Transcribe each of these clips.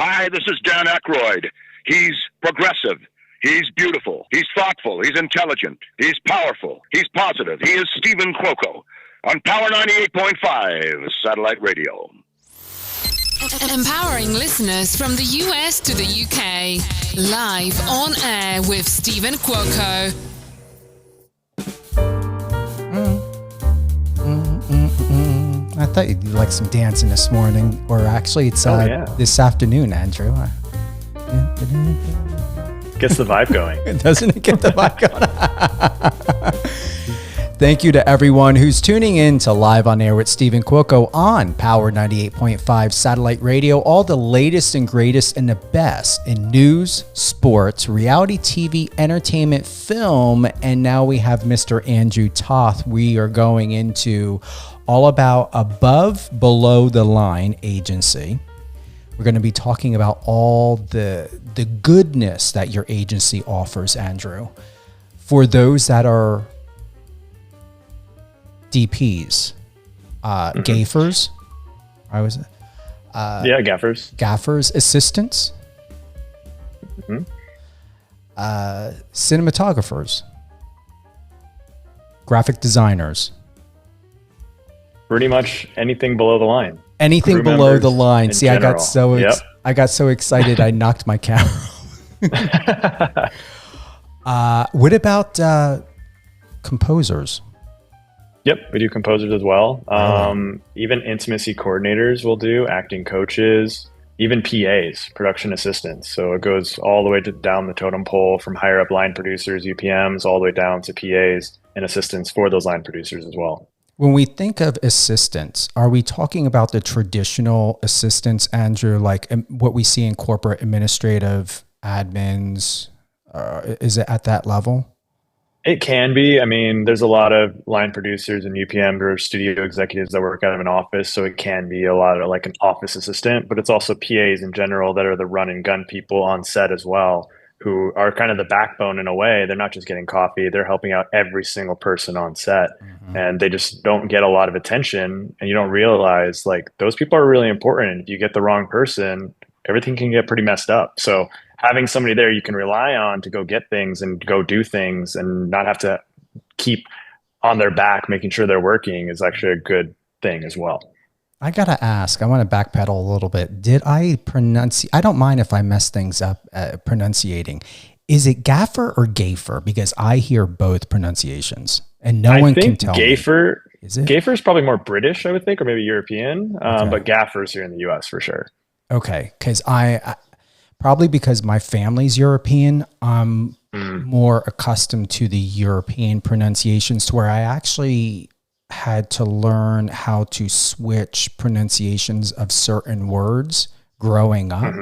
Hi, this is Dan Aykroyd. He's progressive. He's beautiful. He's thoughtful. He's intelligent. He's powerful. He's positive. He is Stephen Cuoco on Power 98.5 Satellite Radio. Empowering listeners from the US to the UK. Live on air with Stephen Cuoco. I thought you'd like some dancing this morning, or actually it's this afternoon, Andrew. Gets the vibe going. Doesn't it get the vibe going? Thank you to everyone who's tuning in to Live on Air with Stephen Cuoco on Power 98.5 Satellite Radio. All the latest and greatest and the best in news, sports, reality TV, entertainment, film, and now we have Mr. Andrew Toth. We are going into all about above, below the line agency. We're going to be talking about all the goodness that your agency offers, Andrew, for those that are DPs, gaffers. I was, gaffers, assistants, cinematographers, graphic designers. Pretty much anything below the line. Anything below the line. See, general. I got so excited I knocked my camera. What about composers? Yep, we do composers as well. Even intimacy coordinators will do, acting coaches, even PAs, production assistants. So it goes all the way down the totem pole from higher up line producers, UPMs, all the way down to PAs and assistants for those line producers as well. When we think of assistants, are we talking about the traditional assistants, Andrew, like what we see in corporate administrative admins? Is it at that level? It can be. I mean, there's a lot of line producers and UPMs or studio executives that work out of an office. So it can be a lot of like an office assistant, but it's also PAs in general that are the run and gun people on set as well, who are kind of the backbone in a way. They're not just getting coffee, they're helping out every single person on set. And they just don't get a lot of attention, and you don't realize like those people are really important. And if you get the wrong person, everything can get pretty messed up. So having somebody there you can rely on to go get things and go do things and not have to keep on their back making sure they're working is actually a good thing as well. I got to ask, I want to backpedal a little bit. Did I I don't mind if I mess things up pronunciating. Is it gaffer or gaffer? Because I hear both pronunciations and no one can tell gaffer, me. Is it? Gaffer is probably more British, I would think, or maybe European, but gaffer's here in the US for sure. Okay, because I probably because my family's European, I'm more accustomed to the European pronunciations to where I actually had to learn how to switch pronunciations of certain words growing up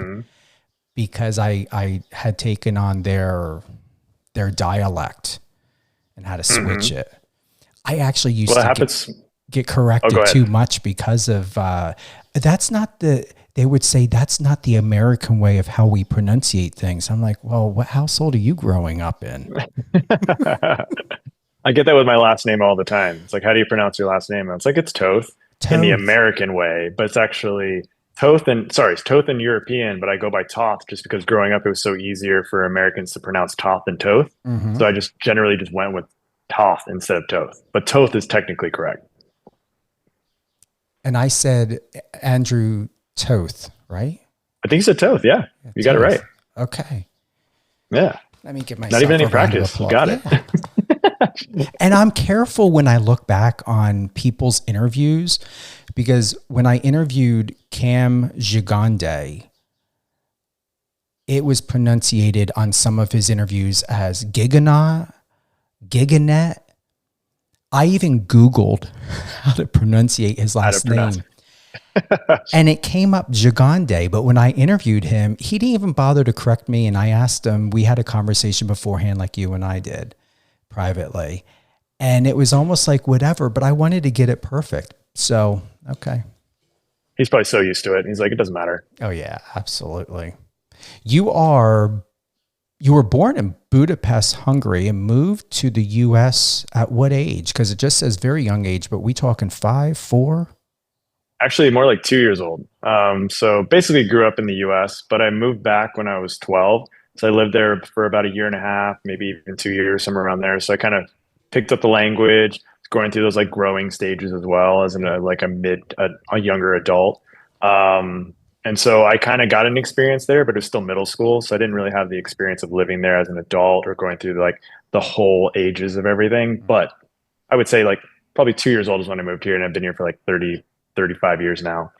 because I had taken on their dialect and how to switch it. I actually used to get corrected too much because of they would say that's not the American way of how we pronunciate things. I'm like, well, what household are you growing up in? I get that with my last name all the time. It's like, how do you pronounce your last name? And it's like, it's Toth in the American way, but it's actually it's Toth in European, but I go by Toth just because growing up, it was so easier for Americans to pronounce Toth than Toth. So I just generally went with Toth instead of Toth, but Toth is technically correct. And I said, Andrew Toth, right? I think you said Toth. Yeah. You got it right. Okay. Yeah. Let me get myself not even any practice. You got it. And I'm careful when I look back on people's interviews because when I interviewed Cam Gigande, it was pronunciated on some of his interviews as Giganet. I even Googled how to pronunciate his last name. And it came up Gigande, but when I interviewed him, he didn't even bother to correct me. And I asked him, we had a conversation beforehand like you and I did privately. And it was almost like whatever, but I wanted to get it perfect. So, okay. He's probably so used to it. He's like, it doesn't matter. Oh yeah, absolutely. You were born in Budapest, Hungary and moved to the US at what age? Because it just says very young age, but we talking 5, 4? Actually, more like 2 years old. So basically grew up in the US, but I moved back when I was 12. So I lived there for about a year and a half, maybe even 2 years, somewhere around there. So I kind of picked up the language, going through those like growing stages as well as like a younger adult. And so I kind of got an experience there, but it was still middle school. So I didn't really have the experience of living there as an adult or going through like the whole ages of everything. But I would say like probably 2 years old is when I moved here, and I've been here for like 35 years now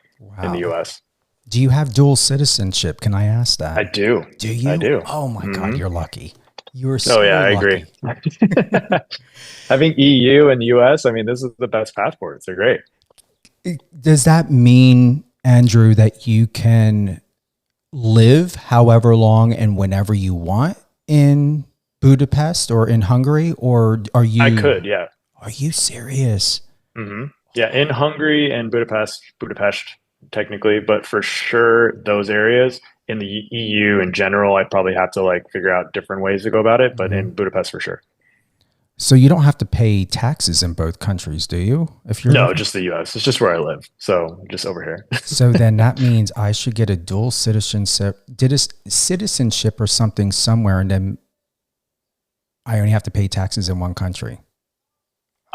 in the Wow. US. Do you have dual citizenship? Can I ask I that? do. Do you? I do. Oh my God, Hmm. you're lucky. You are Oh so yeah, I agree. lucky. Having EU and US, I mean, this is the best passports. They're great. Does that mean, Andrew, that you can live however long and whenever you want in Budapest or in Hungary? Or I could, yeah. are you serious? Hmm. Yeah, in Hungary and Budapest technically, but for sure those areas in the EU in general, I'd probably have to like figure out different ways to go about it, but in Budapest for sure. So you don't have to pay taxes in both countries, do you? If you're No, living? just the US. It's just where I live. So just over here. So then that means I should get a dual citizenship, citizenship or something somewhere, and then I only have to pay taxes in one country.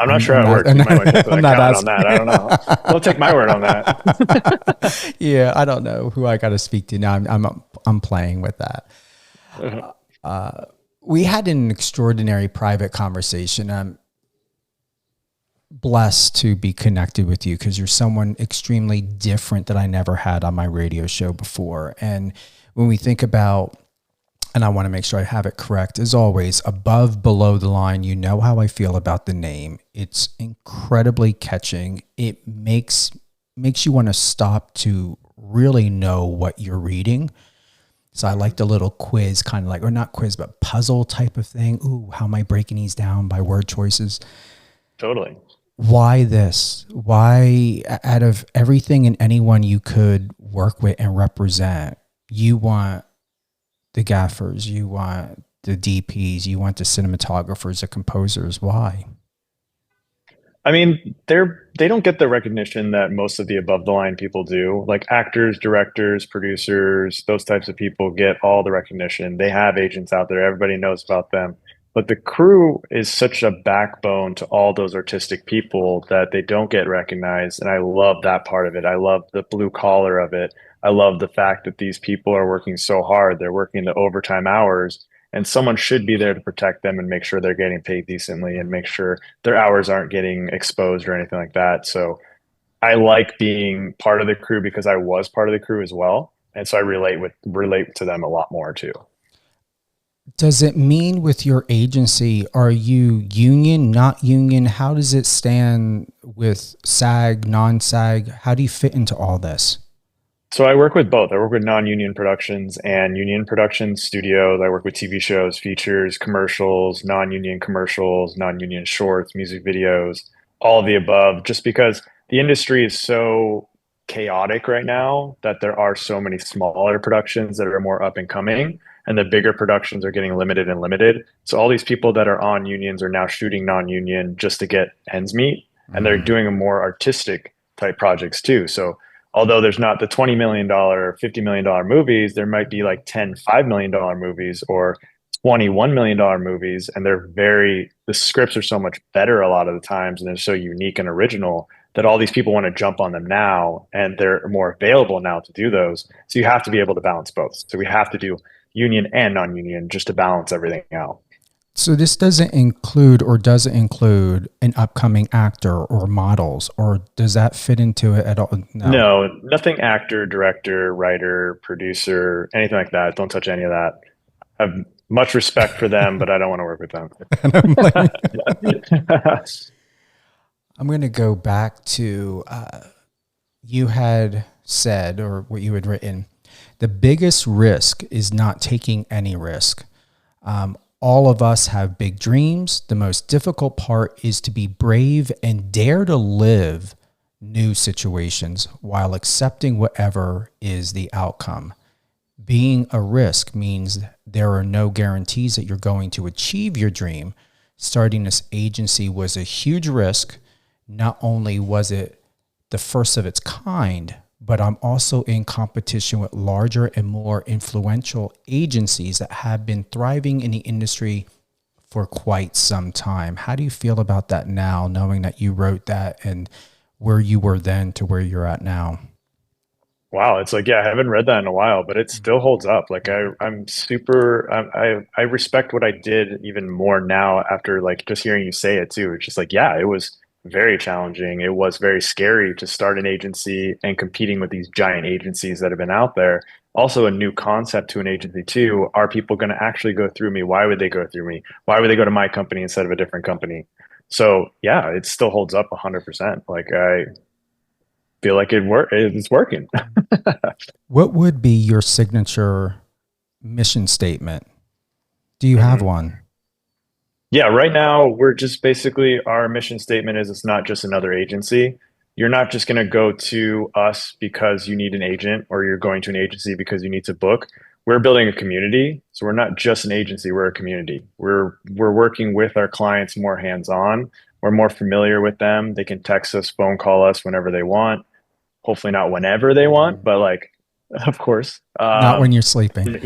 I'm not sure how it works. I'm You might want to get to I'm an not accountant on asking. that. I don't know. Don't take my word on that. Yeah, I don't know who I got to speak to now. I'm playing with that. We had an extraordinary private conversation. I'm blessed to be connected with you because you're someone extremely different that I never had on my radio show before. And when we think about, and I want to make sure I have it correct, as always, above, below the line, you know how I feel about the name. It's incredibly catching. It makes you want to stop to really know what you're reading. So I like the little quiz, kind of like, or not quiz, but puzzle type of thing. Ooh, how am I breaking these down by word choices? Totally. Why this? Why, out of everything and anyone you could work with and represent, you want the gaffers, you want the DPs, you want the cinematographers, the composers? Why? I mean, they don't get the recognition that most of the above the line people do. Like actors, directors, producers, those types of people get all the recognition. They have agents out there. Everybody knows about them. But the crew is such a backbone to all those artistic people that they don't get recognized. And I love that part of it. I love the blue collar of it. I love the fact that these people are working so hard. They're working the overtime hours, and someone should be there to protect them and make sure they're getting paid decently and make sure their hours aren't getting exposed or anything like that. So I like being part of the crew because I was part of the crew as well. And so I relate to them a lot more too. Does it mean with your agency, are you union, not union? How does it stand with SAG, non-SAG? How do you fit into all this? So I work with both. I work with non-union productions and union production studios. I work with TV shows, features, commercials, non-union shorts, music videos, all of the above, just because the industry is so chaotic right now that there are so many smaller productions that are more up and coming, and the bigger productions are getting limited and limited. So all these people that are on unions are now shooting non-union just to get ends meet, and they're doing a more artistic type projects too. So although there's not the $20 million, $50 million movies, there might be like 10 $5 million movies or $21 million movies. And the scripts are so much better a lot of the times, and they're so unique and original that all these people want to jump on them now, and they're more available now to do those. So you have to be able to balance both. So we have to do union and non-union just to balance everything out. So this doesn't include, or does it include, an upcoming actor or models, or does that fit into it at all? No, nothing actor, director, writer, producer, anything like that. Don't touch any of that. I have much respect for them, but I don't want to work with them. I'm going to go back to, you had said, or what you had written, the biggest risk is not taking any risk. All of us have big dreams. The most difficult part is to be brave and dare to live new situations while accepting whatever is the outcome. Being a risk means there are no guarantees that you're going to achieve your dream. Starting this agency was a huge risk. Not only was it the first of its kind, but I'm also in competition with larger and more influential agencies that have been thriving in the industry for quite some time. How do you feel about that now, knowing that you wrote that and where you were then to where you're at now? Wow, it's like, yeah, I haven't read that in a while, but it still holds up. Like I respect what I did even more now after like just hearing you say it too. It's just like, yeah, it was very challenging. It was very scary to start an agency and competing with these giant agencies that have been out there. Also a new concept to an agency too. Are people going to actually go through me? Why would they go through me? Why would they go to my company instead of a different company? So yeah, it still holds up 100%. Like I feel like it's working. What would be your signature mission statement? Do you have one? Yeah, right now we're just basically our mission statement is it's not just another agency. You're not just going to go to us because you need an agent or you're going to an agency because you need to book. We're building a community. So we're not just an agency, we're a community. We're working with our clients more hands-on. We're more familiar with them. They can text us, phone call us whenever they want. Hopefully not whenever they want, but like, of course. Not when you're sleeping.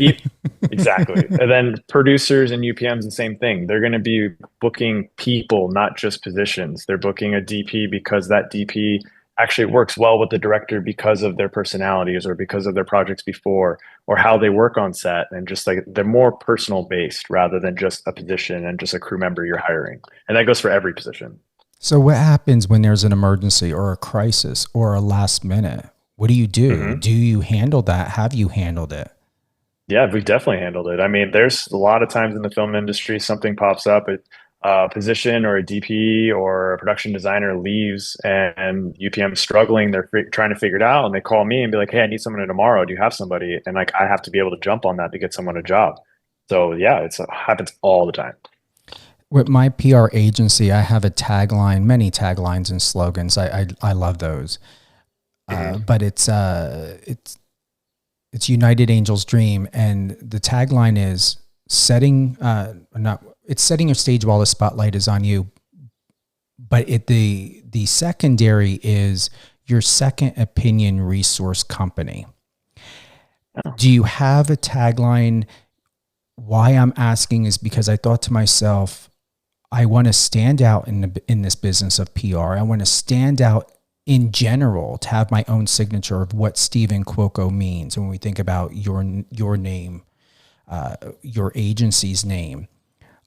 Exactly. And then producers and UPMs, the same thing. They're going to be booking people, not just positions. They're booking a DP because that DP actually works well with the director because of their personalities or because of their projects before or how they work on set. And just like they're more personal based rather than just a position and just a crew member you're hiring. And that goes for every position. So what happens when there's an emergency or a crisis or a last minute? What do you do? Mm-hmm. Do you handle that? Have you handled it? Yeah, we definitely handled it. I mean, there's a lot of times in the film industry, something pops up, a position or a DP or a production designer leaves and UPM's struggling. They're trying to figure it out and they call me and be like, hey, I need someone tomorrow. Do you have somebody? And like, I have to be able to jump on that to get someone a job. So yeah, it happens all the time. With my PR agency, I have a tagline, many taglines and slogans. I love those. But it's United Angels Dream. And the tagline is setting your stage while the spotlight is on you. But the secondary is your second opinion resource company. Oh. Do you have a tagline? Why I'm asking is because I thought to myself, I want to stand out in this business of PR. I want to stand out in general to have my own signature of what Stephen Cuoco means when we think about your name, your agency's name.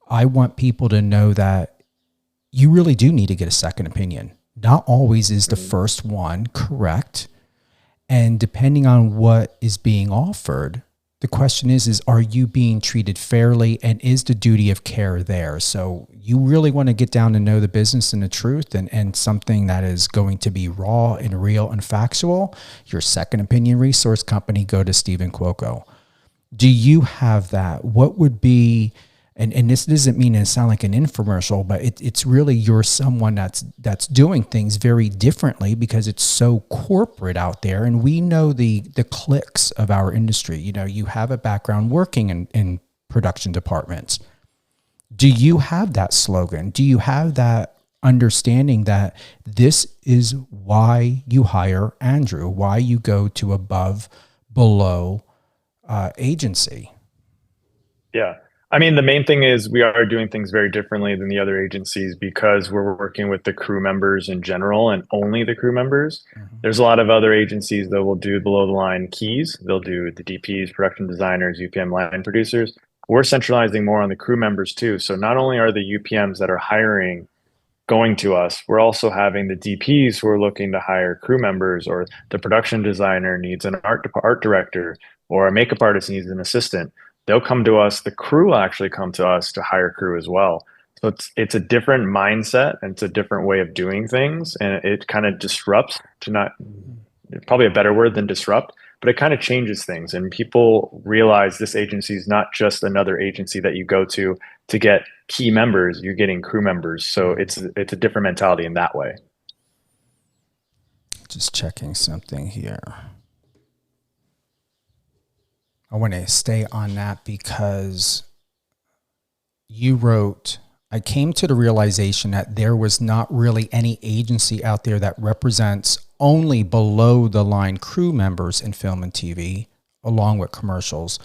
I want people to know that you really do need to get a second opinion. Not always is the first one correct. And depending on what is being offered, the question is are you being treated fairly and is the duty of care there? So you really want to get down to know the business and the truth and something that is going to be raw and real and factual. Your second opinion resource company, go to Stephen Cuoco. Do you have that? What would be, and this doesn't mean it sound like an infomercial, but it's really you're someone that's doing things very differently because it's so corporate out there. And we know the cliques of our industry. You know, you have a background working in production departments. Do you have that slogan? Do you have that understanding that this is why you hire Andrew, why you go to above, below agency? Yeah. I mean, the main thing is we are doing things very differently than the other agencies because we're working with the crew members in general and only the crew members. Mm-hmm. There's a lot of other agencies that will do below the line keys. They'll do the DPs, production designers, UPM line producers. We're centralizing more on the crew members too. So not only are the UPMs that are hiring going to us, we're also having the DPs who are looking to hire crew members, or the production designer needs an art director, or a makeup artist needs an assistant. They'll come to us. The crew will actually come to us to hire crew as well. So it's a different mindset and it's a different way of doing things. And it kind of disrupts, probably a better word than disrupt, but it kind of changes things. And people realize this agency is not just another agency that you go to get key members. You're getting crew members. So it's a different mentality in that way. Just checking something here. I want to stay on that because you wrote, I came to the realization that there was not really any agency out there that represents only below the line crew members in film and TV, along with commercials.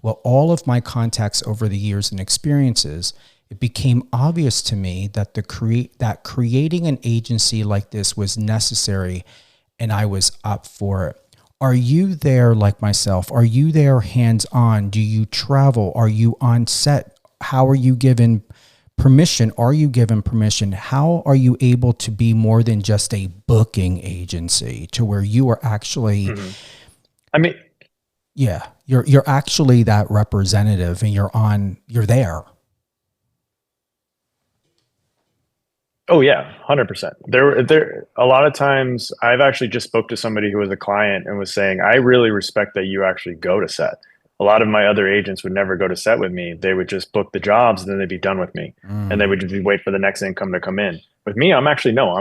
Well, all of my contacts over the years and experiences, it became obvious to me that creating an agency like this was necessary, and I was up for it. Are you there like myself? Are you there hands-on? Do you travel? Are you on set? How are you given permission? Are you given permission? How are you able to be more than just a booking agency to where you are actually, you're actually that representative and you're there. Oh yeah, 100%. There. A lot of times, I've actually just spoke to somebody who was a client and was saying, "I really respect that you actually go to set." A lot of my other agents would never go to set with me. They would just book the jobs and then they'd be done with me, and they would just wait for the next income to come in. With me, I'm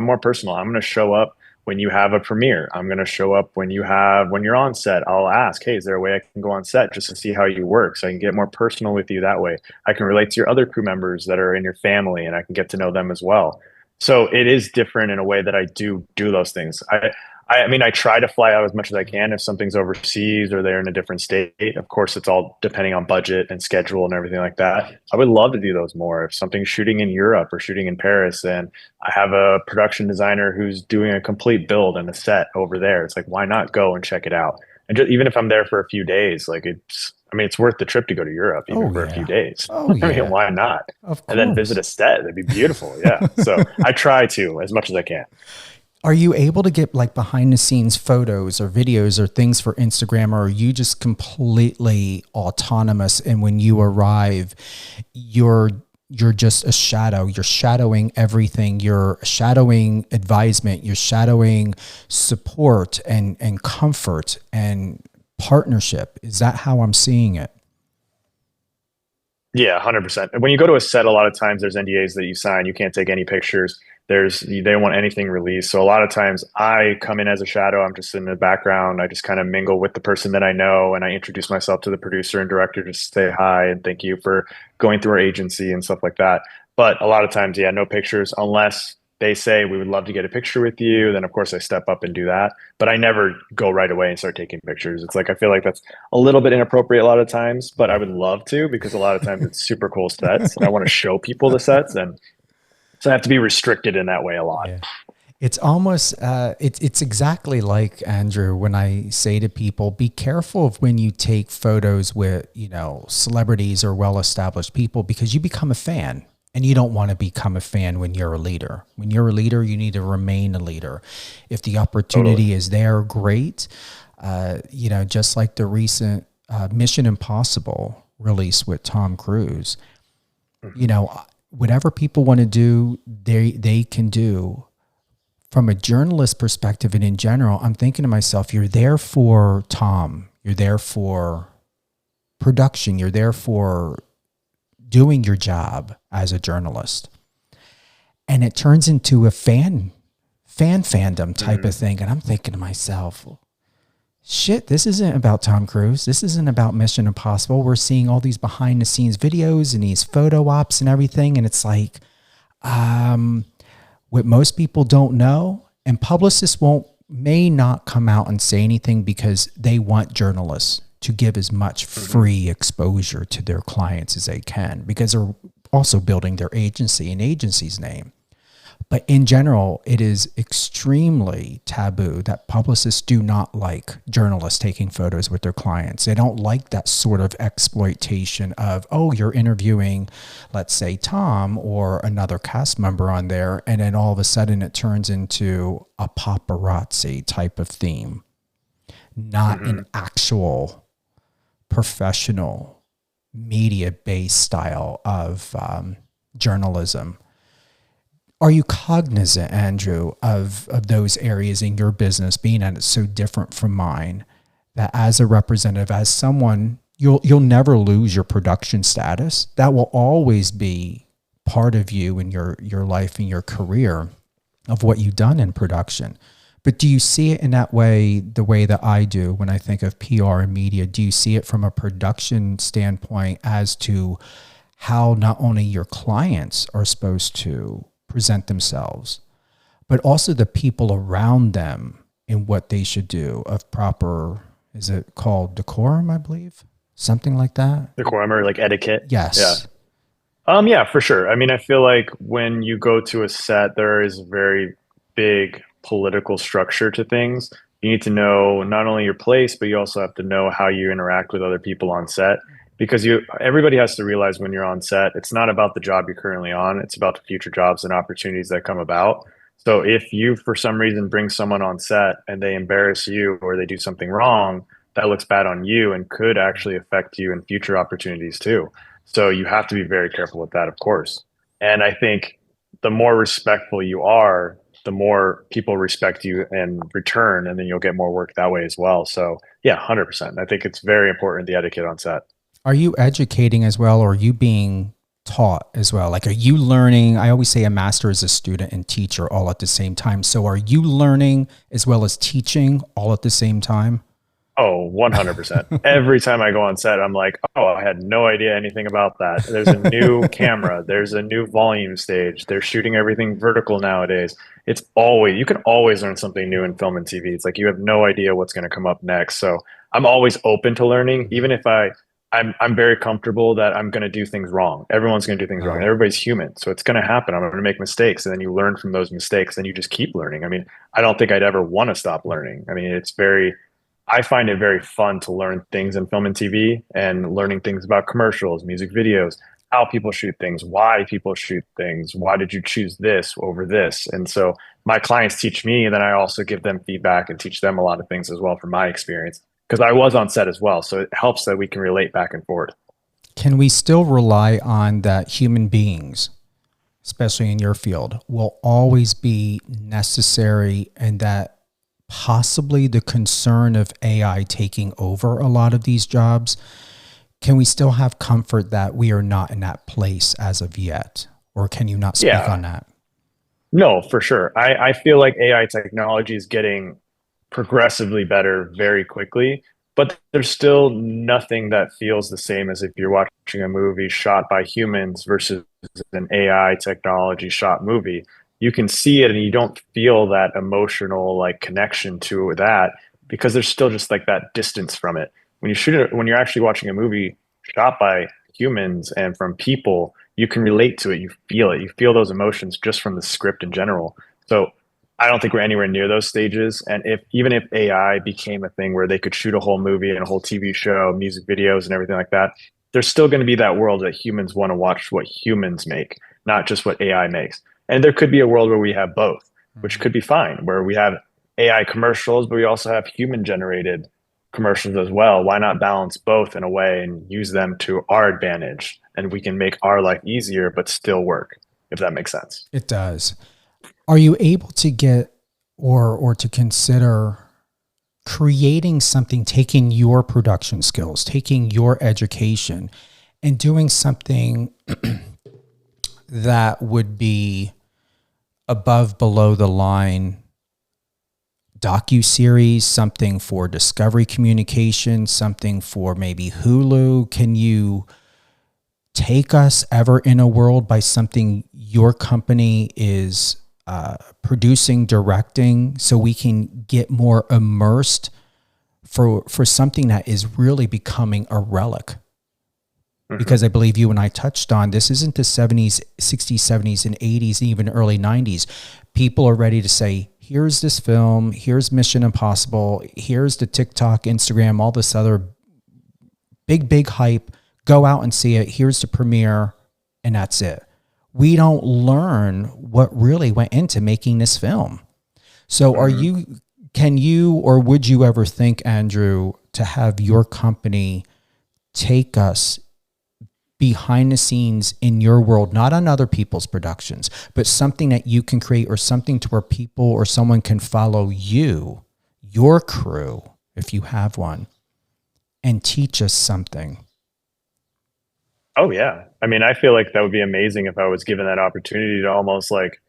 more personal. I'm going to show up when you have a premiere. I'm going to show up when you're on set. I'll ask, "Hey, is there a way I can go on set just to see how you work, so I can get more personal with you that way? I can relate to your other crew members that are in your family, and I can get to know them as well." So it is different in a way that I do those things. I mean, I try to fly out as much as I can if something's overseas or they're in a different state. Of course, it's all depending on budget and schedule and everything like that. I would love to do those more. If something's shooting in Europe or shooting in Paris, and I have a production designer who's doing a complete build and a set over there, it's like, why not go and check it out? And even if I'm there for a few days, like it's worth the trip to go to Europe even for a few days. I mean, why not? And then visit a set. That'd be beautiful. Yeah. So I try to as much as I can. Are you able to get like behind the scenes photos or videos or things for Instagram, or are you just completely autonomous? And when you arrive, you're just a shadow. You're shadowing everything. You're shadowing advisement. You're shadowing support and comfort and partnership. Is that how I'm seeing it? Yeah, 100%. And when you go to a set, a lot of times there's NDAs that you sign. You can't take any pictures. They don't want anything released. So a lot of times I come in as a shadow. I'm just in the background. I just kind of mingle with the person that I know, and I introduce myself to the producer and director, just say hi and thank you for going through our agency and stuff like that. But a lot of times, no pictures unless they say, "We would love to get a picture with you." Then of course I step up and do that. But I never go right away and start taking pictures. It's like, I feel like that's a little bit inappropriate a lot of times, but I would love to, because a lot of times it's super cool sets and I want to show people the sets, and so I have to be restricted in that way a lot. Yeah. It's almost, it's exactly like, Andrew, when I say to people, be careful of when you take photos with, celebrities or well-established people, because you become a fan, and you don't want to become a fan when you're a leader. When you're a leader, you need to remain a leader. If the opportunity is there, great. Just like the recent Mission Impossible release with Tom Cruise, whatever people want to do, they can do. From a journalist perspective and in general, I'm thinking to myself, you're there for Tom. You're there for production. You're there for doing your job as a journalist. And it turns into a fandom type of thing. And I'm thinking to myself, shit, this isn't about Tom Cruise. This isn't about Mission Impossible. We're seeing all these behind the scenes videos and these photo ops and everything. And it's like, what most people don't know, and publicists may not come out and say anything because they want journalists to give as much free exposure to their clients as they can, because they're also building their agency and agency's name. But in general, it is extremely taboo that publicists do not like journalists taking photos with their clients. They don't like that sort of exploitation of, oh, you're interviewing, let's say, Tom or another cast member on there, and then all of a sudden it turns into a paparazzi type of theme, not an actual professional media-based style of journalism. Are you cognizant, Andrew, of those areas in your business, being that it's so different from mine, that as a representative, as someone, you'll never lose your production status? That will always be part of you in your life and your career of what you've done in production. But do you see it in that way, the way that I do when I think of PR and media? Do you see it from a production standpoint as to how not only your clients are supposed to present themselves, but also the people around them in what they should do of proper, is it called decorum, I believe? Something like that? Decorum or like etiquette. Yes. Yeah. Yeah, for sure. I mean, I feel like when you go to a set, there is a very big political structure to things. You need to know not only your place, but you also have to know how you interact with other people on set. Because everybody has to realize when you're on set, it's not about the job you're currently on, it's about the future jobs and opportunities that come about. So if you, for some reason, bring someone on set and they embarrass you or they do something wrong, that looks bad on you and could actually affect you in future opportunities too. So you have to be very careful with that, of course. And I think the more respectful you are, the more people respect you in return, and then you'll get more work that way as well. So yeah, 100%. I think it's very important, the etiquette on set. Are you educating as well, or are you being taught as well? Like, are you learning? I always say a master is a student and teacher all at the same time. So are you learning as well as teaching all at the same time? Oh, 100%. Every time I go on set, I'm like, oh, I had no idea anything about that. There's a new camera. There's a new volume stage. They're shooting everything vertical nowadays. You can always learn something new in film and TV. It's like you have no idea what's going to come up next. So I'm always open to learning, even if I'm very comfortable that I'm going to do things wrong. Everyone's going to do things wrong. Everybody's human. So it's going to happen. I'm going to make mistakes. And then you learn from those mistakes. Then you just keep learning. I mean, I don't think I'd ever want to stop learning. I mean, I find it very fun to learn things in film and TV and learning things about commercials, music videos, how people shoot things, why people shoot things, why did you choose this over this? And so my clients teach me, and then I also give them feedback and teach them a lot of things as well from my experience, because I was on set as well. So it helps that we can relate back and forth. Can we still rely on that human beings, especially in your field, will always be necessary, and that possibly the concern of AI taking over a lot of these jobs? Can we still have comfort that we are not in that place as of yet? Or can you not speak on that? No, for sure. I feel like AI technology is getting progressively better very quickly, but there's still nothing that feels the same as if you're watching a movie shot by humans versus an AI technology shot movie. You can see it and you don't feel that emotional like connection to that, because there's still just like that distance from it. When you shoot it, when you're actually watching a movie shot by humans and from people, you can relate to it. You feel those emotions just from the script in general. So I don't think we're anywhere near those stages. And even if AI became a thing where they could shoot a whole movie and a whole TV show, music videos and everything like that, there's still going to be that world that humans want to watch what humans make, not just what AI makes. And there could be a world where we have both, which could be fine, where we have AI commercials, but we also have human generated commercials as well. Why not balance both in a way and use them to our advantage? And we can make our life easier, but still work, if that makes sense. It does. Are you able to get or to consider creating something, taking your production skills, taking your education and doing something that would be above, below the line docuseries, something for Discovery Communications, something for maybe Hulu? Can you take us ever in a world by something your company is producing, directing, so we can get more immersed for something that is really becoming a relic? Because I believe you and I touched on, this isn't the 70s, 60s, 70s, and 80s, and even early 90s. People are ready to say, here's this film, here's Mission Impossible, here's the TikTok, Instagram, all this other big hype. Go out and see it. Here's the premiere, and that's it. We don't learn what really went into making this film. So can you, or would you ever think, Andrew, to have your company take us behind the scenes in your world, not on other people's productions, but something that you can create, or something to where people or someone can follow you, your crew, if you have one, and teach us something? Oh yeah. I mean, I feel like that would be amazing if I was given that opportunity to almost like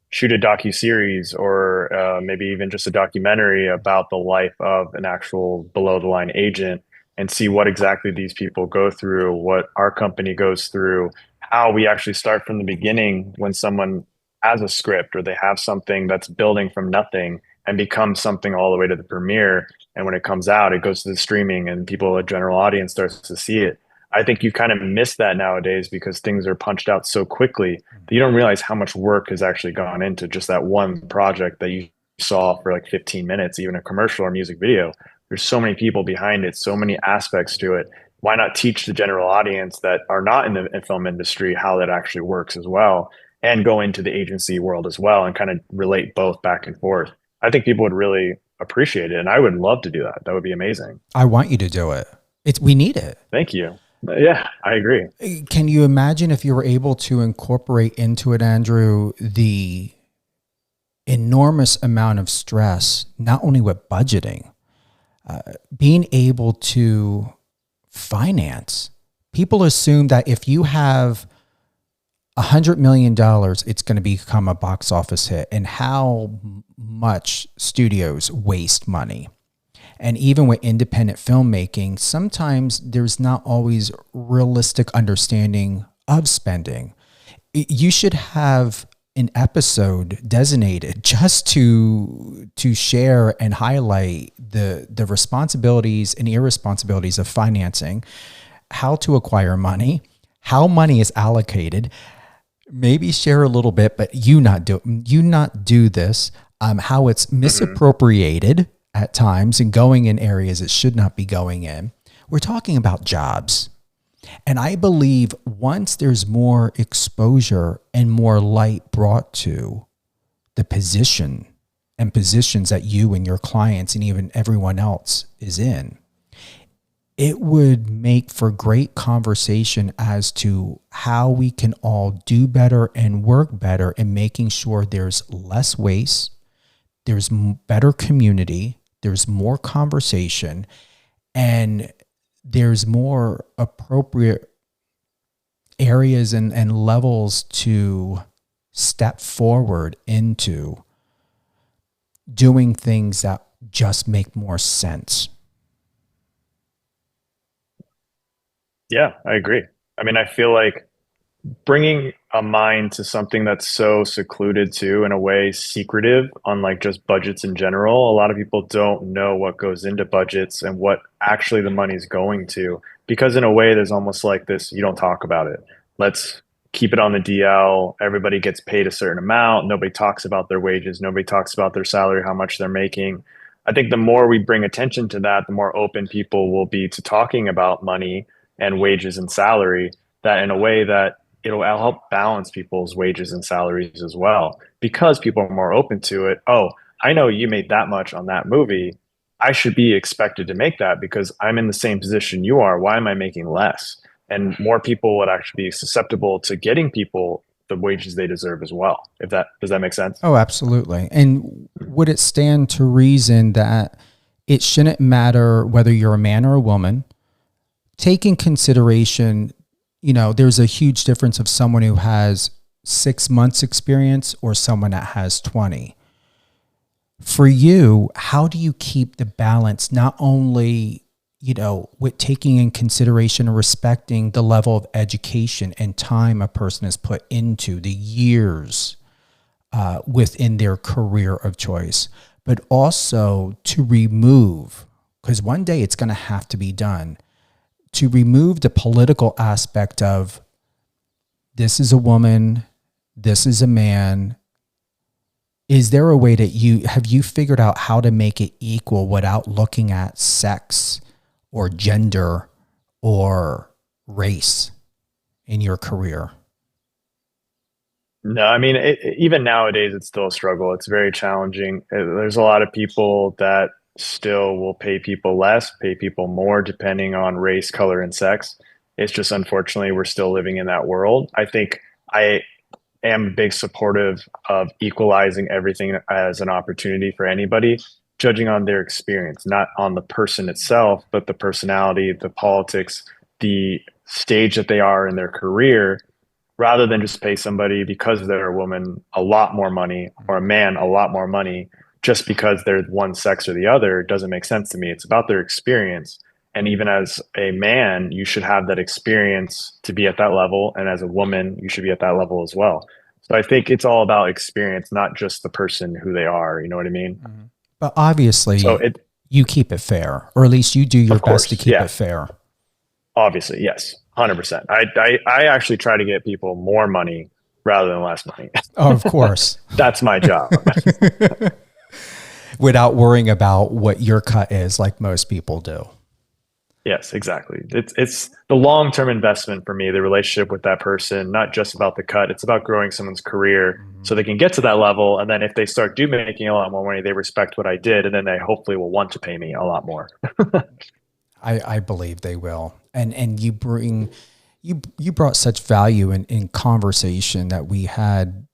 shoot a docu-series or maybe even just a documentary about the life of an actual below the line agent, and see what exactly these people go through, what our company goes through, how we actually start from the beginning when someone has a script or they have something that's building from nothing, and becomes something all the way to the premiere. And when it comes out, it goes to the streaming and people, a general audience starts to see it. I think you kind of miss that nowadays because things are punched out so quickly that you don't realize how much work has actually gone into just that one project that you saw for like 15 minutes, even a commercial or music video. There's so many people behind it, so many aspects to it. Why not teach the general audience that are not in the film industry how that actually works as well, and go into the agency world as well and kind of relate both back and forth? I think people would really appreciate it, and I would love to do that. That would be amazing. I want you to do it. We need it. Thank you. Yeah, I agree. Can you imagine if you were able to incorporate into it, Andrew, the enormous amount of stress, not only with budgeting, being able to finance? People assume that if you have $100 million, it's going to become a box office hit, and how much studios waste money. And even with independent filmmaking, sometimes there's not always realistic understanding of spending. You should have an episode designated just to share and highlight the responsibilities and irresponsibilities of financing, how to acquire money, how money is allocated. Maybe share a little bit, but you not do this. How it's misappropriated at times and going in areas it should not be going in. We're talking about jobs. And I believe once there's more exposure and more light brought to the position and positions that you and your clients and even everyone else is in, it would make for great conversation as to how we can all do better and work better in making sure there's less waste, there's better community, there's more conversation, and there's more appropriate areas and levels to step forward into doing things that just make more sense. Yeah, I agree. I mean, I feel like bringing a mind to something that's so secluded too, in a way secretive, unlike just budgets in general. A lot of people don't know what goes into budgets and what actually the money's going to, because in a way there's almost like this, you don't talk about it. Let's keep it on the DL. Everybody gets paid a certain amount. Nobody talks about their wages. Nobody talks about their salary, how much they're making. I think the more we bring attention to that, the more open people will be to talking about money and wages and salary, that in a way that it'll help balance people's wages and salaries as well, because people are more open to it. Oh, I know you made that much on that movie. I should be expected to make that because I'm in the same position you are. Why am I making less? And more people would actually be susceptible to getting people the wages they deserve as well. Does that make sense? Oh, absolutely. And would it stand to reason that it shouldn't matter whether you're a man or a woman? Take in consideration, there's a huge difference of someone who has 6 months experience or someone that has 20. For you, how do you keep the balance, not only, with taking in consideration and respecting the level of education and time a person has put into the years within their career of choice, but also to remove, because one day it's going to have to be done, to remove the political aspect of this is a woman, this is a man. Is there a way that have you figured out how to make it equal without looking at sex or gender or race in your career? No, I mean, even nowadays, it's still a struggle. It's very challenging. There's a lot of people that still will pay people less, pay people more, depending on race, color, and sex. It's just, unfortunately, we're still living in that world. I think I am a big supportive of equalizing everything as an opportunity for anybody, judging on their experience, not on the person itself, but the personality, the politics, the stage that they are in their career, rather than just pay somebody because they're a woman a lot more money or a man a lot more money just because they're one sex or the other. It doesn't make sense to me. It's about their experience. And even as a man, you should have that experience to be at that level. And as a woman, you should be at that level as well. So I think it's all about experience, not just the person who they are. You know what I mean? Mhm. But obviously, So you keep it fair, or at least you do your of course, best to keep yeah, it fair. obviously, yes, 100%. I actually try to get people more money rather than less money. Oh, of course. That's my job. Without worrying about what your cut is, like most people do. Yes, exactly. It's the long-term investment for me, the relationship with that person, not just about the cut. It's about growing someone's career so Mhm. they can get to that level. And then if they start making a lot more money, they respect what I did. And then they hopefully will want to pay me a lot more. I believe they will. And you brought such value in conversation that we had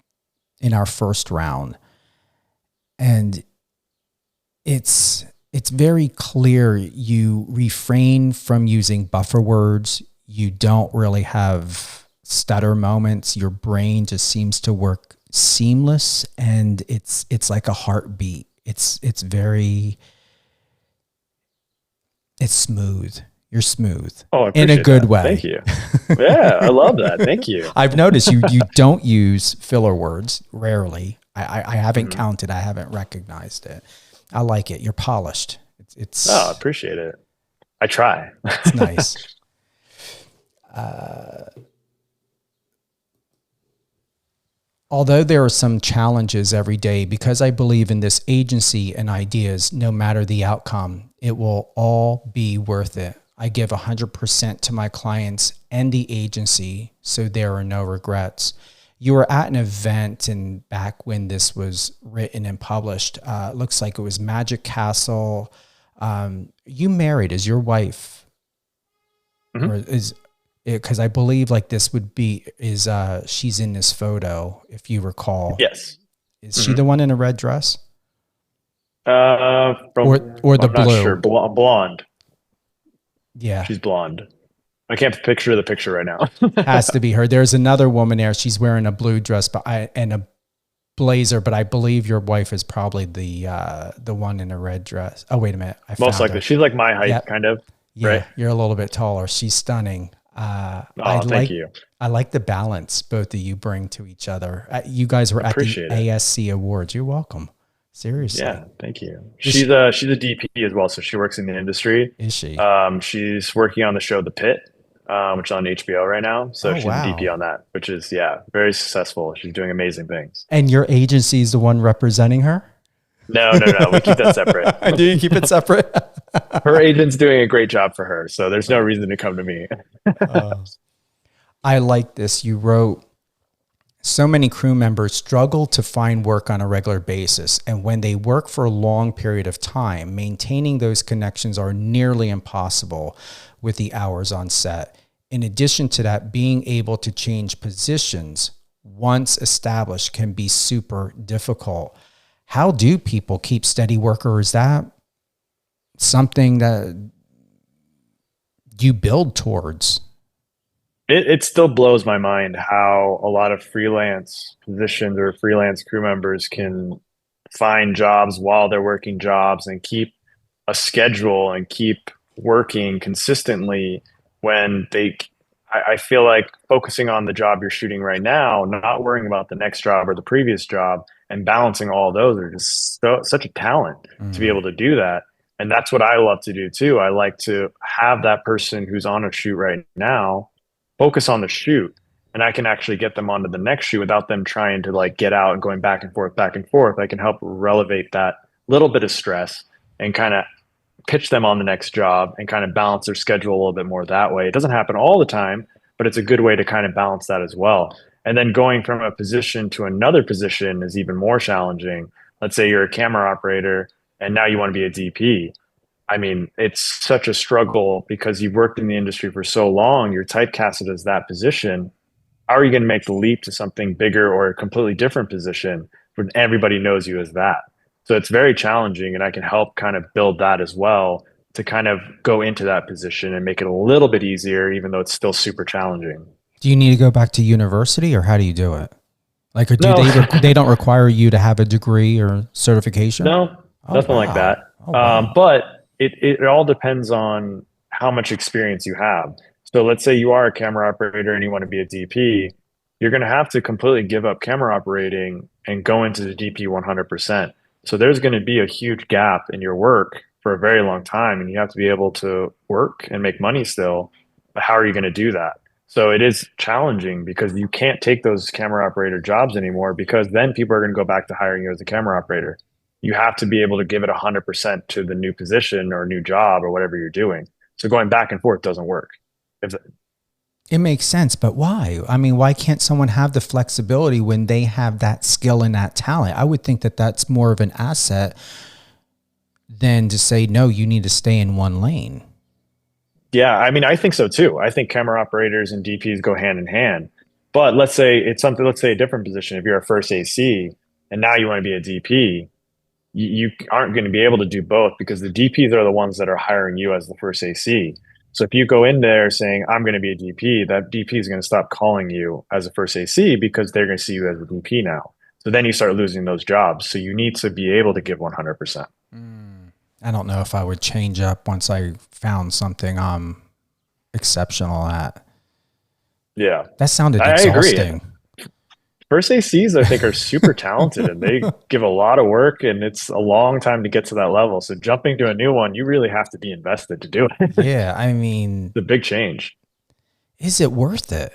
in our first round. And it's very clear you refrain from using buffer words. You don't really have stutter moments. Your brain just seems to work seamless, and it's like a heartbeat. It's smooth. You're smooth Oh, I in a appreciate good that. way. Thank you. Yeah, I love that. Thank you. I've noticed you don't use filler words rarely. I haven't Mhm. counted. I haven't recognized it. I like it. You're polished. Oh, I appreciate it. I try. It's nice. Although there are some challenges every day, because I believe in this agency and ideas, no matter the outcome, it will all be worth it. I give 100% to my clients and the agency, so there are no regrets. You were at an event, and back when this was written and published, looks like it was Magic Castle. You married? Is your wife, Mhm. or is it? Because I believe like this would be she's in this photo, if you recall. Yes. Is she the one in a red dress, From or the I'm not sure. blue? Blonde. Yeah, She's blonde. I can't picture the picture right now. has to be her. There's another woman there. She's wearing a blue dress, and a blazer. But I believe your wife is probably the one in a red dress. Oh, wait a minute, I Most found likely. her. She's like my height, Yep. kind of. Yeah, Right? you're a little bit taller. She's stunning. Oh, thank you. I like the balance both of you bring to each other. You guys were at the Appreciate it. ASC Awards. You're welcome. Seriously. Yeah, thank you. Is She's a DP as well, so she works in the industry. Is she? She's working on the show The Pit, which is on HBO right now. So Oh, she's a DP wow. on that, which is very successful. She's doing amazing things. And your agency is the one representing her? No, no, no. We keep that separate. Do you keep it separate? Her agent's doing a great job for her, so there's no reason to come to me. I like this. You wrote, so many crew members struggle to find work on a regular basis. And when they work for a long period of time, maintaining those connections are nearly impossible with the hours on set. In addition to that, being able to change positions once established can be super difficult. How do people keep steady work, or is that something that you build towards? It still blows my mind how a lot of freelance positions or freelance crew members can find jobs while they're working jobs and keep a schedule and keep working consistently when I feel like focusing on the job you're shooting right now, not worrying about the next job or the previous job, and balancing all those are just such a talent to be able to do that. And that's what I love to do too. I like to have that person who's on a shoot right now focus on the shoot, and I can actually get them onto the next shoot without them trying to like get out and going back and forth, back and forth. I can help relevate that little bit of stress and kind of pitch them on the next job and kind of balance their schedule a little bit more that way. It doesn't happen all the time, but it's a good way to kind of balance that as well. And then going from a position to another position is even more challenging. Let's say you're a camera operator and now you want to be a DP. I mean, it's such a struggle because you've worked in the industry for so long, you're typecasted as that position. How are you going to make the leap to something bigger or a completely different position when everybody knows you as that? So it's very challenging, and I can help kind of build that as well to kind of go into that position and make it a little bit easier, even though it's still super challenging. Do you need to go back to university, or how do you do it? Like, or do No. they don't require you to have a degree or certification? No, Oh, nothing wow. like that. Oh, wow. But it all depends on how much experience you have. So let's say you are a camera operator and you want to be a DP. you're going to have to completely give up camera operating and go into the DP 100%. So there's going to be a huge gap in your work for a very long time, and you have to be able to work and make money still. But how are you going to do that? So it is challenging because you can't take those camera operator jobs anymore, because then people are going to go back to hiring you as a camera operator. You have to be able to give it 100% to the new position or new job or whatever you're doing. So going back and forth doesn't work. It makes sense, but why? I mean, why can't someone have the flexibility when they have that skill and that talent? I would think that that's more of an asset than to say, no, you need to stay in one lane. Yeah, I mean, I think so too. I think camera operators and DPs go hand in hand. But let's say a different position. If you're a first AC and now you want to be a DP, you aren't going to be able to do both, because the DPs are the ones that are hiring you as the first AC. So if you go in there saying, I'm going to be a DP, that DP is going to stop calling you as a first AC because they're going to see you as a DP now. So then you start losing those jobs. So you need to be able to give 100%. I don't know if I would change up once I found something I'm exceptional at. Yeah. That sounded exhausting. I agree. First ACs, I think, are super talented and they give a lot of work, and it's a long time to get to that level. So jumping to a new one, you really have to be invested to do it. Yeah, I mean, it's a big change. Is it worth it?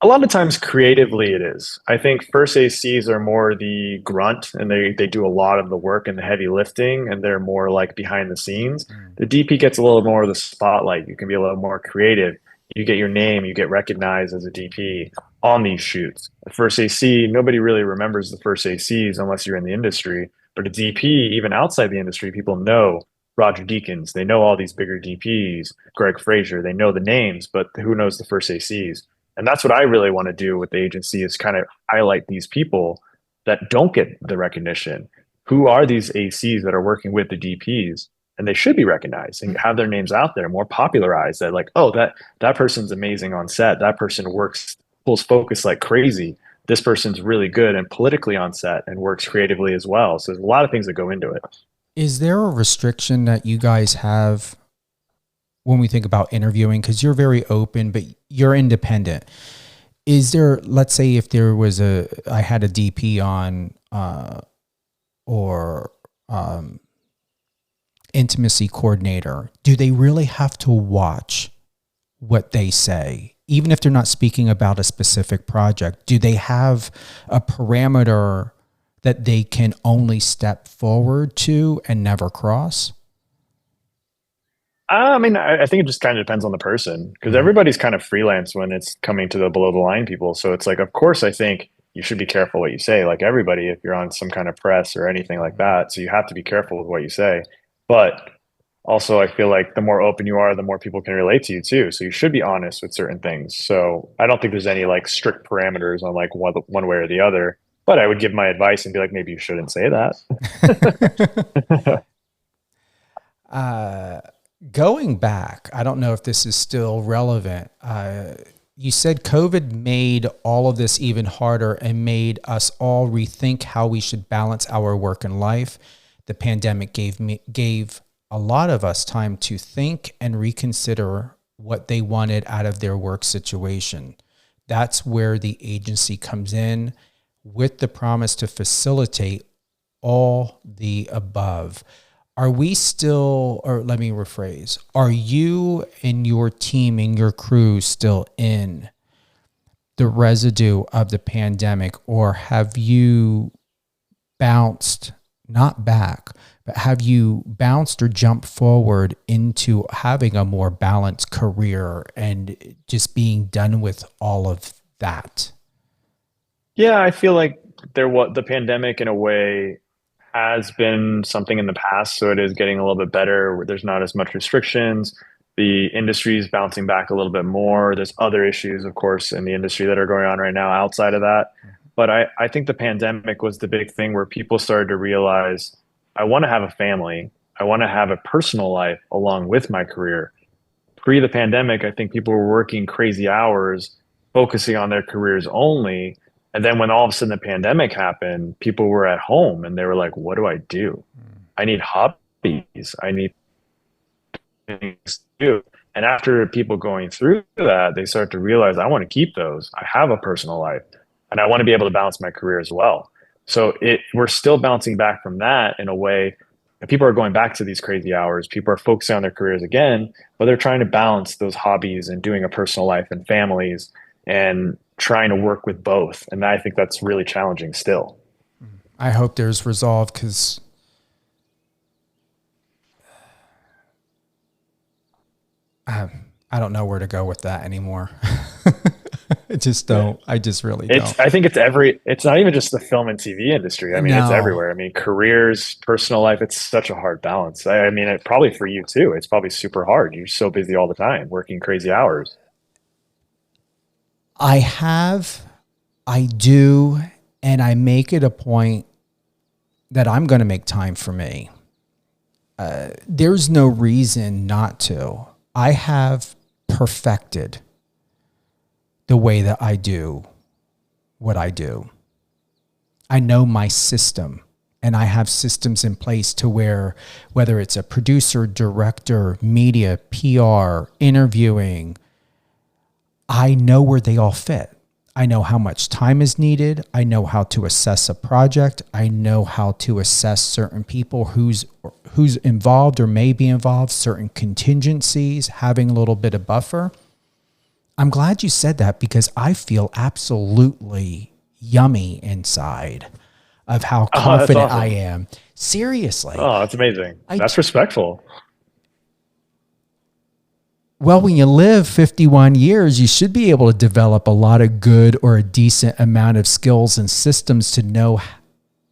A lot of times creatively it is. I think first ACs are more the grunt, and they do a lot of the work and the heavy lifting, and they're more like behind the scenes. The DP gets a little more of the spotlight. You can be a little more creative. You get your name, you get recognized as a DP on these shoots. The first AC, nobody really remembers the first ACs unless you're in the industry. But a DP, even outside the industry, people know Roger Deakins. They know all these bigger DPs, Greg Frazier. They know the names, but who knows the first ACs? And that's what I really want to do with the agency, is kind of highlight these people that don't get the recognition. Who are these ACs that are working with the DPs? And they should be recognized and have their names out there, more popularized, that like, oh, that person's amazing on set. That person pulls focus like crazy. This person's really good and politically on set and works creatively as well. So there's a lot of things that go into it. Is there a restriction that you guys have when we think about interviewing? Because you're very open, but you're independent. Is there, let's say if there was I had a DP on or intimacy coordinator, do they really have to watch what they say? Even if they're not speaking about a specific project, do they have a parameter that they can only step forward to and never cross? I mean, I think it just kind of depends on the person, because everybody's kind of freelance when it's coming to the below the line people. So it's like, of course, I think you should be careful what you say, like everybody, if you're on some kind of press or anything like that. So you have to be careful with what you say. But also, I feel like the more open you are, the more people can relate to you too. So you should be honest with certain things. So I don't think there's any like strict parameters on like one way or the other. But I would give my advice and be like, maybe you shouldn't say that. Going back, I don't know if this is still relevant. You said COVID made all of this even harder and made us all rethink how we should balance our work and life. The pandemic gave a lot of us time to think and reconsider what they wanted out of their work situation. That's where the agency comes in, with the promise to facilitate all the above. Are we still, or let me rephrase, are you and your team and your crew still in the residue of the pandemic, or have you bounced, not back, but have you bounced or jumped forward into having a more balanced career and just being done with all of that? Yeah, I feel like the pandemic in a way has been something in the past, so it is getting a little bit better. There's not as much restrictions. The industry is bouncing back a little bit more. There's other issues, of course, in the industry that are going on right now outside of that. But I think the pandemic was the big thing where people started to realize, I want to have a family. I want to have a personal life along with my career. Pre the pandemic, I think people were working crazy hours, focusing on their careers only. And then when all of a sudden the pandemic happened, people were at home and they were like, what do I do? I need hobbies. I need things to do. And after people going through that, they start to realize, I want to keep those. I have a personal life and I want to be able to balance my career as well. So we're still bouncing back from that in a way. People are going back to these crazy hours. People are focusing on their careers again, but they're trying to balance those hobbies and doing a personal life and families and trying to work with both. And I think that's really challenging still. I hope there's resolve, because I don't know where to go with that anymore. I just don't. I just really don't. I think it's not even just the film and TV industry. I mean, It's everywhere. I mean, careers, personal life, it's such a hard balance. I mean, probably for you too, it's probably super hard. You're so busy all the time, working crazy hours. I do, and I make it a point that I'm going to make time for me. There's no reason not to. I have perfected the way that I do what I do. I know my system, and I have systems in place to where, whether it's a producer, director, media, PR, interviewing, I know where they all fit. I know how much time is needed. I know how to assess a project. I know how to assess certain people who's involved or may be involved, certain contingencies, having a little bit of buffer. I'm glad you said that, because I feel absolutely yummy inside of how confident I am. Seriously. Oh, that's amazing. That's respectful. Well, when you live 51 years, you should be able to develop a lot of good or a decent amount of skills and systems to know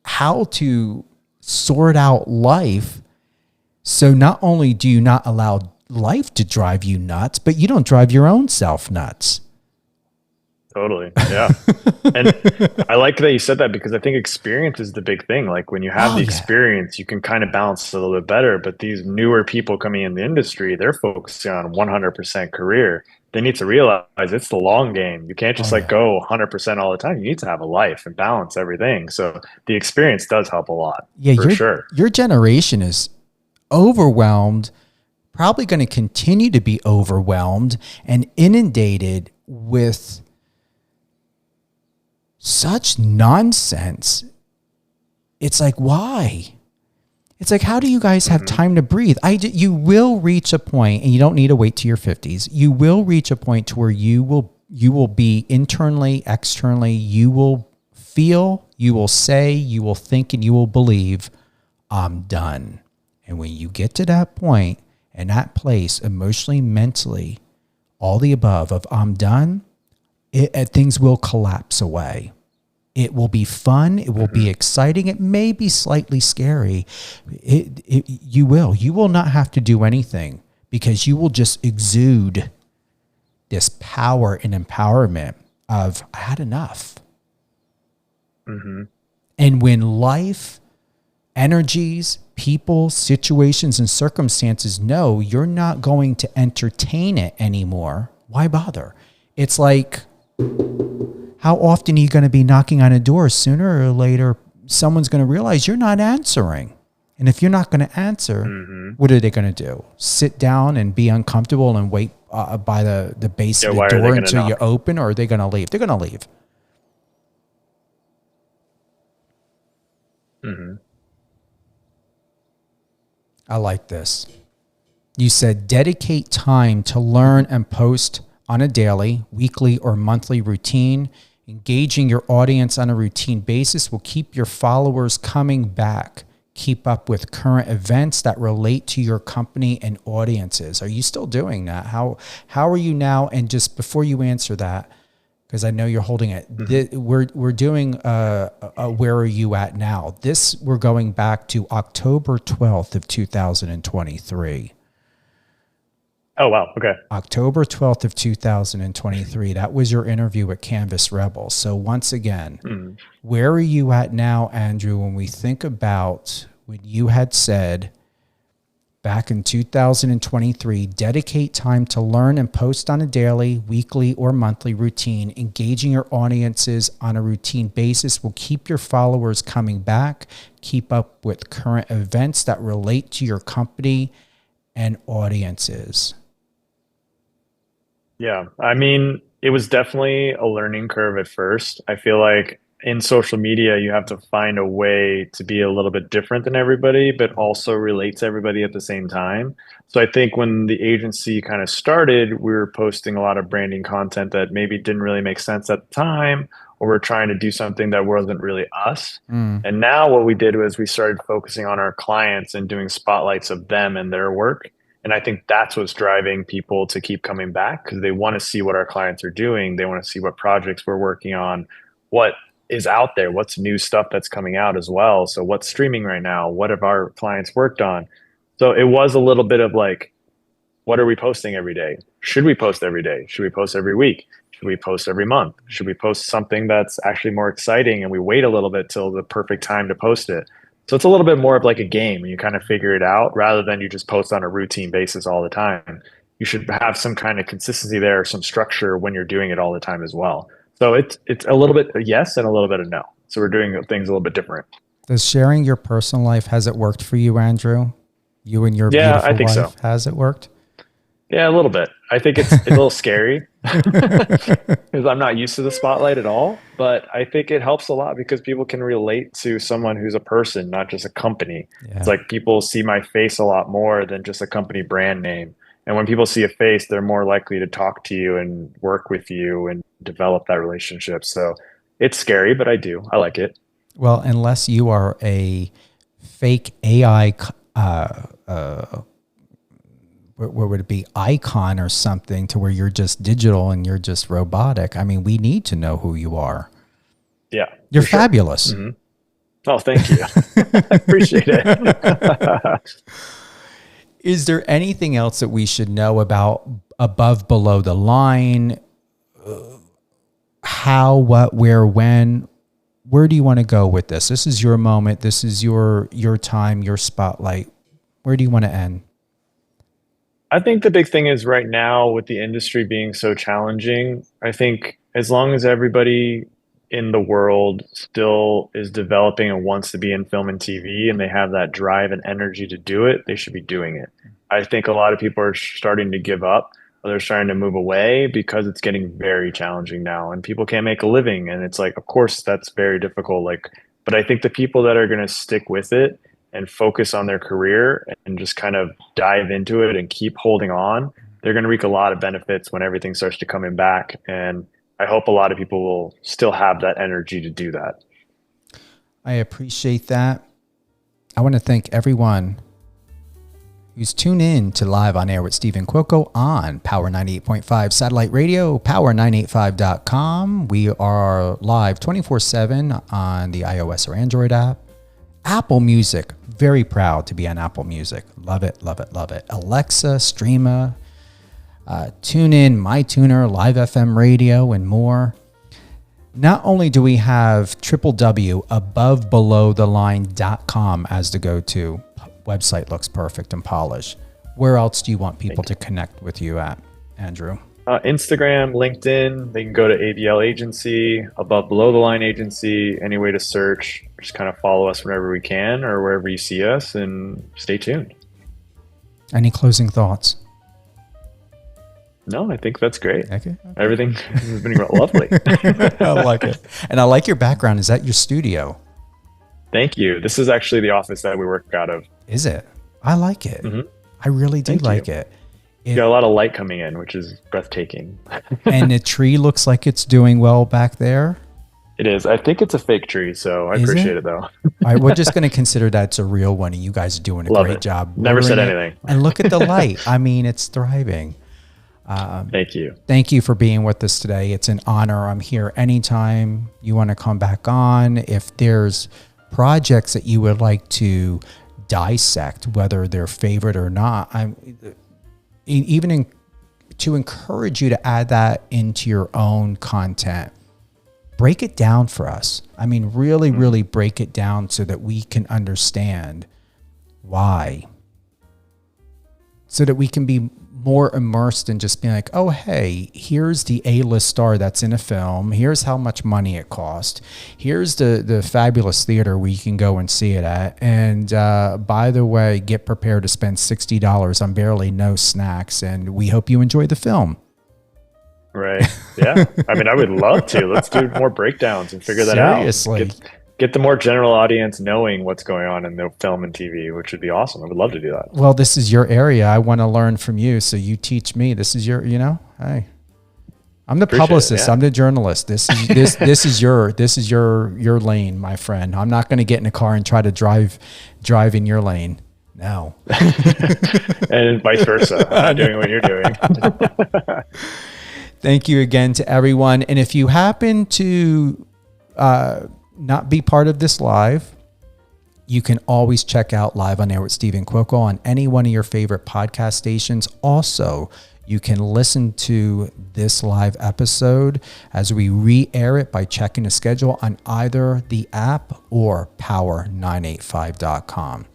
how to sort out life. So not only do you not allow life to drive you nuts, but you don't drive your own self nuts. Totally. Yeah. And I like that you said that, because I think experience is the big thing. Like when you have the experience, you can kind of balance it a little bit better. But these newer people coming in the industry, they're focusing on 100% career. They need to realize it's the long game. You can't just go 100% all the time. You need to have a life and balance everything. So the experience does help a lot. Yeah, for sure. Your generation is overwhelmed, probably going to continue to be overwhelmed and inundated with such nonsense. It's like, why? It's like, how do you guys have time to breathe? You will reach a point, and you don't need to wait to your 50s. You will reach a point to where you will be internally, externally, you will feel, you will say, you will think, and you will believe, I'm done. And when you get to that point and that place, emotionally, mentally, all the above of I'm done, things will collapse away. It will be fun. It will be exciting. It may be slightly scary. You will not have to do anything, because you will just exude this power and empowerment of, I had enough. And when life, energies, people, situations, and circumstances know you're not going to entertain it anymore, why bother? It's like, how often are you going to be knocking on a door? Sooner or later, someone's going to realize you're not answering. And if you're not going to answer, what are they going to do? Sit down and be uncomfortable and wait by the base of the door until you open, or are they going to leave? They're going to leave. I like this. You said dedicate time to learn and post on a daily, weekly, or monthly routine. Engaging your audience on a routine basis will keep your followers coming back. Keep up with current events that relate to your company and audiences. Are you still doing that? How are you now? And just before you answer that, because I know you're holding it, we're doing where are you at now? We're going back to October 12th of 2023. Oh, wow. Okay. October 12th of 2023. That was your interview at Canvas Rebel. So once again, where are you at now, Andrew, when we think about when you had said back in 2023, dedicate time to learn and post on a daily, weekly, or monthly routine. Engaging your audiences on a routine basis will keep your followers coming back. Keep up with current events that relate to your company and audiences. Yeah. I mean, it was definitely a learning curve at first. I feel like in social media, you have to find a way to be a little bit different than everybody, but also relate to everybody at the same time. So I think when the agency kind of started, we were posting a lot of branding content that maybe didn't really make sense at the time, or we're trying to do something that wasn't really us. Mm. And now what we did was we started focusing on our clients and doing spotlights of them and their work. And I think that's what's driving people to keep coming back because they want to see what our clients are doing. They want to see what projects we're working on, what is out there, what's new stuff that's coming out as well. So what's streaming right now? What have our clients worked on? So it was a little bit of like, what are we posting every day? Should we post every day? Should we post every week? Should we post every month? Should we post something that's actually more exciting and we wait a little bit till the perfect time to post it? So it's a little bit more of like a game and you kind of figure it out rather than you just post on a routine basis all the time. You should have some kind of consistency there, some structure when you're doing it all the time as well. So it's a little bit a yes and a little bit of no. So we're doing things a little bit different. Does sharing your personal life, has it worked for you, Andrew? You and your beautiful I think wife, so. has it worked? Yeah, a little bit. I think it's a little scary because I'm not used to the spotlight at all. But I think it helps a lot because people can relate to someone who's a person, not just a company. Yeah. It's like people see my face a lot more than just a company brand name. And when people see a face, they're more likely to talk to you and work with you and develop that relationship. So it's scary, but I like it. Well, unless you are a fake AI, what would it be, icon or something to where you're just digital and you're just robotic. I mean, we need to know who you are. Yeah. You're fabulous. Sure. Mm-hmm. Oh, thank you. I appreciate it. Is there anything else that we should know about above, below the line? How, what, where, when? Where do you want to go with this? This is your moment. This is your time, your spotlight. Where do you want to end? I think the big thing is right now with the industry being so challenging, I think as long as everybody in the world still is developing and wants to be in film and TV and they have that drive and energy to do it, they should be doing it. I think a lot of people are starting to give up or they're starting to move away because it's getting very challenging now and people can't make a living. And it's like, of course, that's very difficult. But I think the people that are going to stick with it and focus on their career and just kind of dive into it and keep holding on, they're going to reap a lot of benefits when everything starts to coming back. And I hope a lot of people will still have that energy to do that. I appreciate that. I want to thank everyone who's tuned in to Live on Air with Stephen Cuoco on Power 98.5 Satellite Radio, power985.com. We are live 24/7 on the iOS or Android app. Apple Music, very proud to be on Apple Music. Love it, love it, love it. Alexa, Streama, TuneIn, MyTuner, Live FM Radio, and more. Not only do we have www.abovebelowtheline.com as the go-to, website looks perfect and polished. Where else do you want people to connect with you at, Andrew? Instagram, LinkedIn, they can go to ABL Agency, Above Below the Line Agency, any way to search. Just kind of follow us whenever we can or wherever you see us and stay tuned. Any closing thoughts? No, I think that's great. Okay. Everything has been lovely. I like it. And I like your background. Is that your studio? Thank you. This is actually the office that we work out of. Is it? I like it. Mm-hmm. I really do like you. it. You got a lot of light coming in, which is breathtaking. And the tree looks like it's doing well back there. It is. I think it's a fake tree, so I appreciate it though. All right, we're just going to consider that it's a real one, and you guys are doing a great job. Never said anything. And look at the light. I mean, it's thriving. Thank you. Thank you for being with us today. It's an honor. I'm here anytime you want to come back on. If there's projects that you would like to dissect, whether they're favorite or not, to encourage you to add that into your own content. Break it down for us. I mean, really, really break it down so that we can understand why. So that we can be more immersed in just being like, oh, hey, here's the A-list star that's in a film. Here's how much money it cost. Here's the fabulous theater where you can go and see it at. And by the way, get prepared to spend $60 on barely no snacks. And we hope you enjoy the film. Right. Yeah. I mean, I would love to. Let's do more breakdowns and figure that Seriously. out. Get the more general audience knowing what's going on in the film and TV, which would be awesome. I would love to do that. Well, this is your area. I want to learn from you. So you teach me. This is your, hey, I'm the publicist. I'm the journalist. This is your lane, my friend. I'm not going to get in a car and try to drive in your lane. No. And vice versa. I'm not doing what you're doing. Thank you again to everyone. And if you happen to not be part of this live, you can always check out Live on Air with Stephen Cuoco on any one of your favorite podcast stations. Also, you can listen to this live episode as we re-air it by checking the schedule on either the app or power985.com.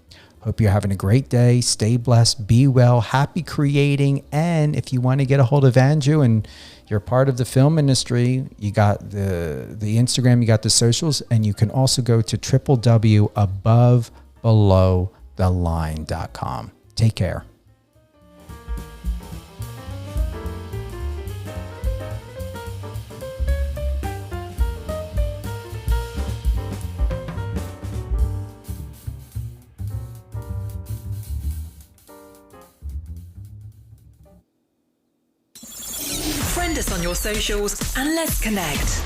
Hope you're having a great day. Stay blessed. Be well. Happy creating. And if you want to get a hold of Andrew and you're part of the film industry, you got the Instagram, you got the socials, and you can also go to www.abovebelowtheline.com. Take care. Friend us on your socials and let's connect.